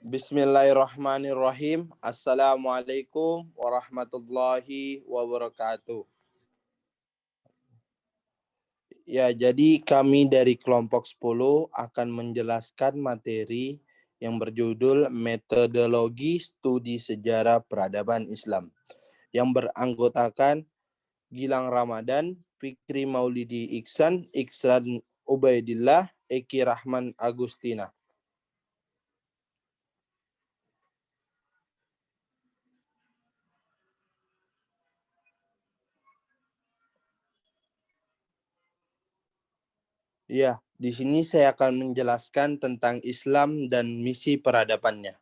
Bismillahirrahmanirrahim. Assalamualaikum warahmatullahi wabarakatuh. Ya, jadi kami dari kelompok 10 akan menjelaskan materi yang berjudul Metodologi Studi Sejarah Peradaban Islam yang beranggotakan Gilang Ramadan, Fikri Maulidi Iksan, Iksran Ubaidillah, Eki Rahman Agustina. Ya, di sini saya akan menjelaskan tentang Islam dan misi peradabannya.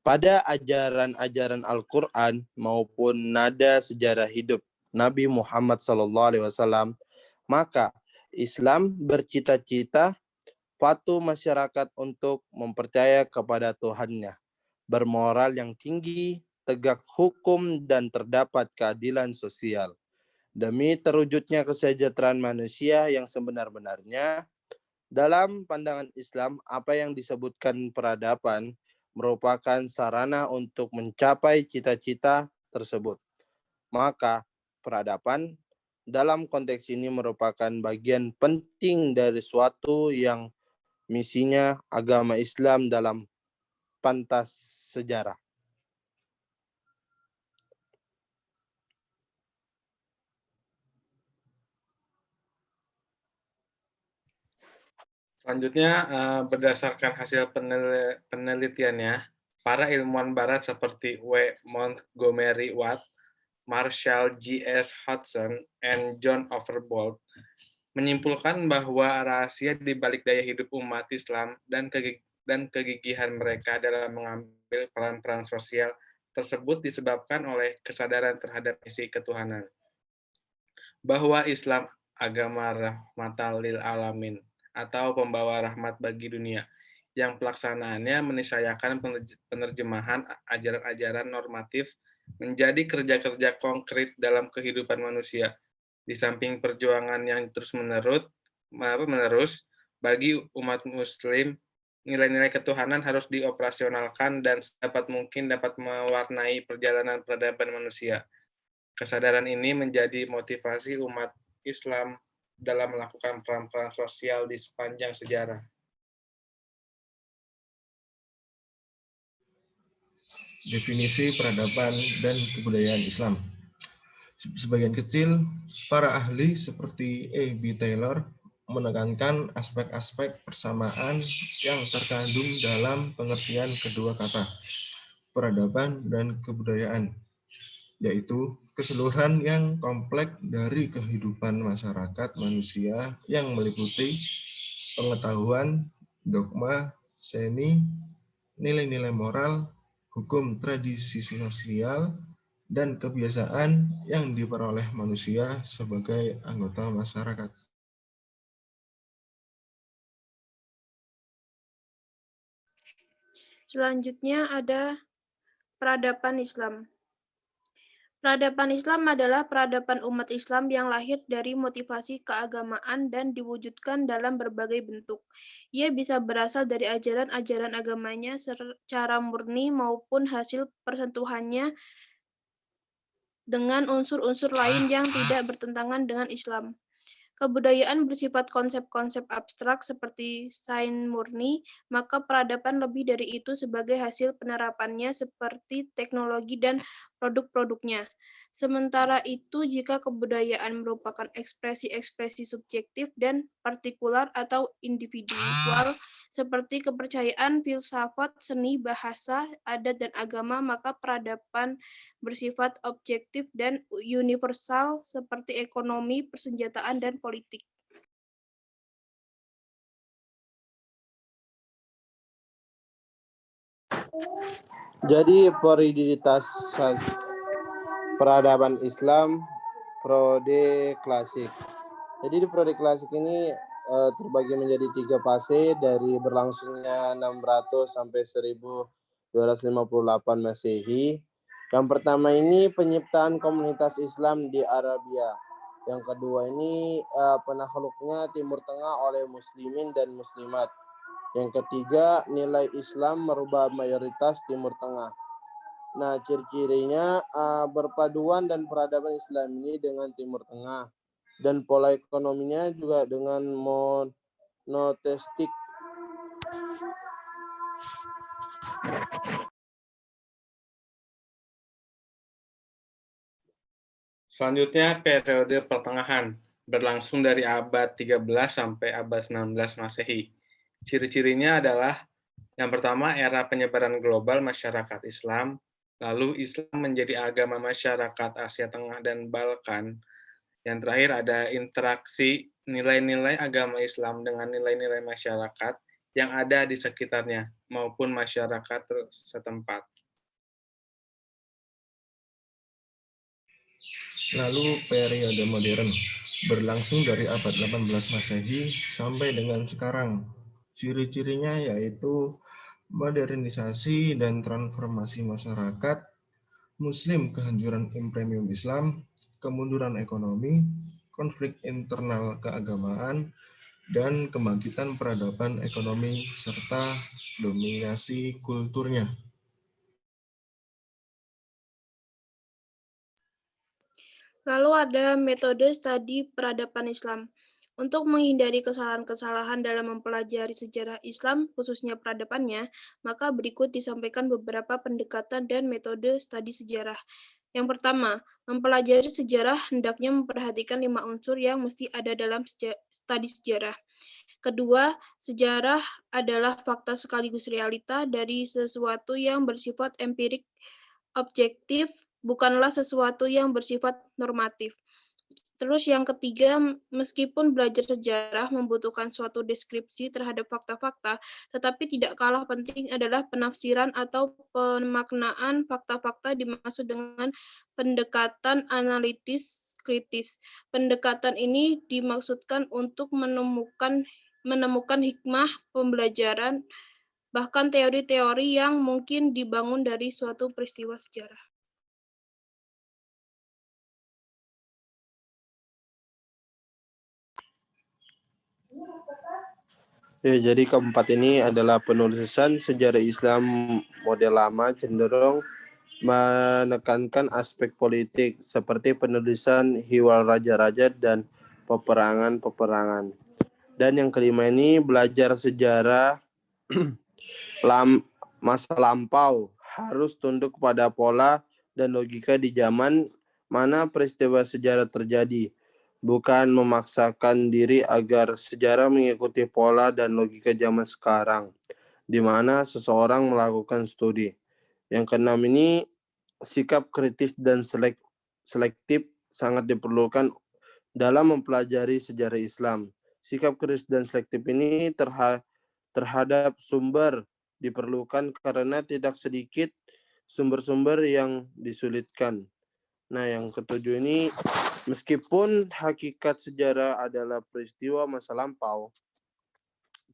Pada ajaran-ajaran Al-Quran maupun nada sejarah hidup Nabi Muhammad SAW, maka Islam bercita-cita patuh masyarakat untuk mempercaya kepada Tuhannya, bermoral yang tinggi, tegak hukum, dan terdapat keadilan sosial. Demi terwujudnya kesejahteraan manusia yang sebenar-benarnya, dalam pandangan Islam, apa yang disebutkan peradaban merupakan sarana untuk mencapai cita-cita tersebut. Maka, peradaban dalam konteks ini merupakan bagian penting dari suatu yang misinya agama Islam dalam pantas sejarah. Selanjutnya, berdasarkan hasil penelitiannya, para ilmuwan barat seperti W. Montgomery Watt, Marshall G.S. Hudson, and John Overbold menyimpulkan bahwa rahasia di balik daya hidup umat Islam dan kegigihan mereka dalam mengambil peran-peran sosial tersebut disebabkan oleh kesadaran terhadap misi ketuhanan. Bahwa Islam agama rahmatan lil alamin atau pembawa rahmat bagi dunia, yang pelaksanaannya meniscayakan penerjemahan ajaran-ajaran normatif menjadi kerja-kerja konkret dalam kehidupan manusia. Di samping perjuangan yang terus-menerus bagi umat muslim, nilai-nilai ketuhanan harus dioperasionalkan dan sedapat mungkin dapat mewarnai perjalanan peradaban manusia. Kesadaran ini menjadi motivasi umat Islam dalam melakukan peran-peran sosial di sepanjang sejarah. Definisi peradaban dan kebudayaan Islam. Sebagian kecil para ahli seperti A.B. Taylor menekankan aspek-aspek persamaan yang terkandung dalam pengertian kedua kata, peradaban dan kebudayaan, yaitu keseluruhan yang kompleks dari kehidupan masyarakat manusia yang meliputi pengetahuan, dogma, seni, nilai-nilai moral, hukum tradisi sosial, dan kebiasaan yang diperoleh manusia sebagai anggota masyarakat. Selanjutnya ada peradaban Islam. Peradaban Islam adalah peradaban umat Islam yang lahir dari motivasi keagamaan dan diwujudkan dalam berbagai bentuk. Ia bisa berasal dari ajaran-ajaran agamanya secara murni maupun hasil persentuhannya dengan unsur-unsur lain yang tidak bertentangan dengan Islam. Kebudayaan bersifat konsep-konsep abstrak seperti sains murni, maka peradaban lebih dari itu sebagai hasil penerapannya seperti teknologi dan produk-produknya. Sementara itu, jika kebudayaan merupakan ekspresi-ekspresi subjektif dan partikular atau individual, seperti kepercayaan, filsafat, seni, bahasa, adat, dan agama, maka peradaban bersifat objektif dan universal seperti ekonomi, persenjataan, dan politik. Jadi prioritas peradaban Islam prode klasik. Jadi di prode klasik ini terbagi menjadi 3 fase dari berlangsungnya 600 sampai 1258 Masehi. Yang pertama ini penyiptaan komunitas Islam di Arabia. Yang kedua ini penakluknya Timur Tengah oleh muslimin dan muslimat. Yang ketiga, nilai Islam merubah mayoritas Timur Tengah. Nah, ciri-cirinya berpaduan dan peradaban Islam ini dengan Timur Tengah. Dan pola ekonominya juga dengan monoteistik. Selanjutnya, periode pertengahan, berlangsung dari abad 13 sampai abad 19 Masehi. Ciri-cirinya adalah yang pertama, era penyebaran global masyarakat Islam, lalu Islam menjadi agama masyarakat Asia Tengah dan Balkan. Yang terakhir ada interaksi nilai-nilai agama Islam dengan nilai-nilai masyarakat yang ada di sekitarnya maupun masyarakat setempat. Lalu periode modern berlangsung dari abad 18 Masehi sampai dengan sekarang. Ciri-cirinya yaitu modernisasi dan transformasi masyarakat, Muslim kehancuran imperium Islam, kemunduran ekonomi, konflik internal keagamaan, dan kebangkitan peradaban ekonomi serta dominasi kulturnya. Lalu ada metode studi peradaban Islam. Untuk menghindari kesalahan-kesalahan dalam mempelajari sejarah Islam, khususnya peradabannya, maka berikut disampaikan beberapa pendekatan dan metode studi sejarah. Yang pertama, mempelajari sejarah hendaknya memperhatikan 5 unsur yang mesti ada dalam studi sejarah. Kedua, sejarah adalah fakta sekaligus realita dari sesuatu yang bersifat empirik objektif, bukanlah sesuatu yang bersifat normatif. Terus yang ketiga, meskipun belajar sejarah membutuhkan suatu deskripsi terhadap fakta-fakta, tetapi tidak kalah penting adalah penafsiran atau pemaknaan fakta-fakta dimaksud dengan pendekatan analitis kritis. Pendekatan ini dimaksudkan untuk menemukan hikmah pembelajaran, bahkan teori-teori yang mungkin dibangun dari suatu peristiwa sejarah. Ya, jadi keempat ini adalah penulisan sejarah Islam model lama cenderung menekankan aspek politik seperti penulisan hiwal raja-raja dan peperangan-peperangan. Dan yang kelima ini belajar sejarah masa lampau, harus tunduk pada pola dan logika di zaman mana peristiwa sejarah terjadi, bukan memaksakan diri agar sejarah mengikuti pola dan logika zaman sekarang, di mana seseorang melakukan studi. Yang keenam ini, sikap kritis dan selektif sangat diperlukan dalam mempelajari sejarah Islam. Sikap kritis dan selektif ini terhadap sumber diperlukan karena tidak sedikit sumber-sumber yang disulitkan. Nah, yang ketujuh ini, meskipun hakikat sejarah adalah peristiwa masa lampau,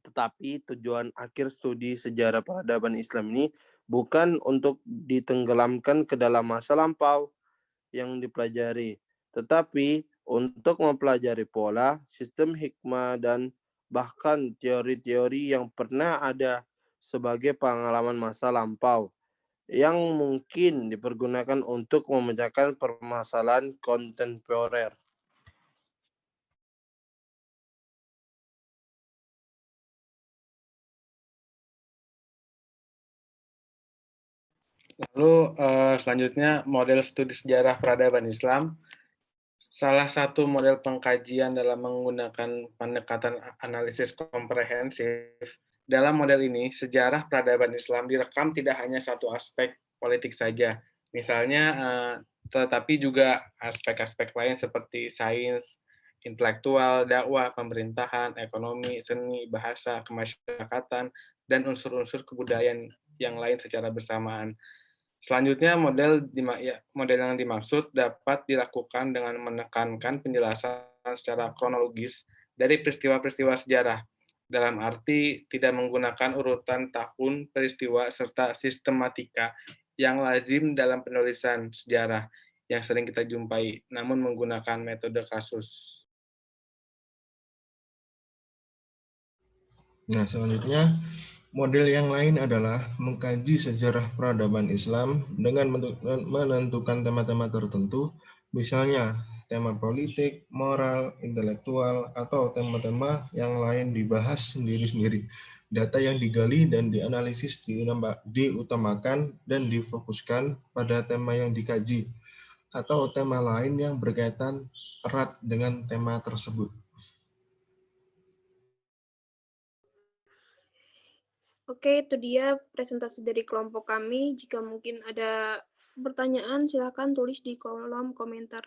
tetapi tujuan akhir studi sejarah peradaban Islam ini bukan untuk ditenggelamkan ke dalam masa lampau yang dipelajari, tetapi untuk mempelajari pola, sistem hikmah, dan bahkan teori-teori yang pernah ada sebagai pengalaman masa lampau yang mungkin dipergunakan untuk memecahkan permasalahan kontemporer. Lalu selanjutnya model studi sejarah peradaban Islam. Salah satu model pengkajian dalam menggunakan pendekatan analisis komprehensif. Dalam model ini, sejarah peradaban Islam direkam tidak hanya satu aspek politik saja, misalnya, tetapi juga aspek-aspek lain seperti sains, intelektual, dakwah, pemerintahan, ekonomi, seni, bahasa, kemasyarakatan, dan unsur-unsur kebudayaan yang lain secara bersamaan. Selanjutnya, model yang dimaksud dapat dilakukan dengan menekankan penjelasan secara kronologis dari peristiwa-peristiwa sejarah, dalam arti tidak menggunakan urutan tahun peristiwa serta sistematika yang lazim dalam penulisan sejarah yang sering kita jumpai, namun menggunakan metode kasus. Nah, selanjutnya model yang lain adalah mengkaji sejarah peradaban Islam dengan menentukan tema-tema tertentu, misalnya tema politik, moral, intelektual, atau tema-tema yang lain dibahas sendiri-sendiri. Data yang digali dan dianalisis diutamakan dan difokuskan pada tema yang dikaji, atau tema lain yang berkaitan erat dengan tema tersebut. Oke, itu dia presentasi dari kelompok kami. Jika mungkin ada pertanyaan, silakan tulis di kolom komentar.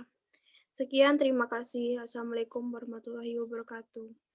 Sekian, terima kasih. Assalamualaikum warahmatullahi wabarakatuh.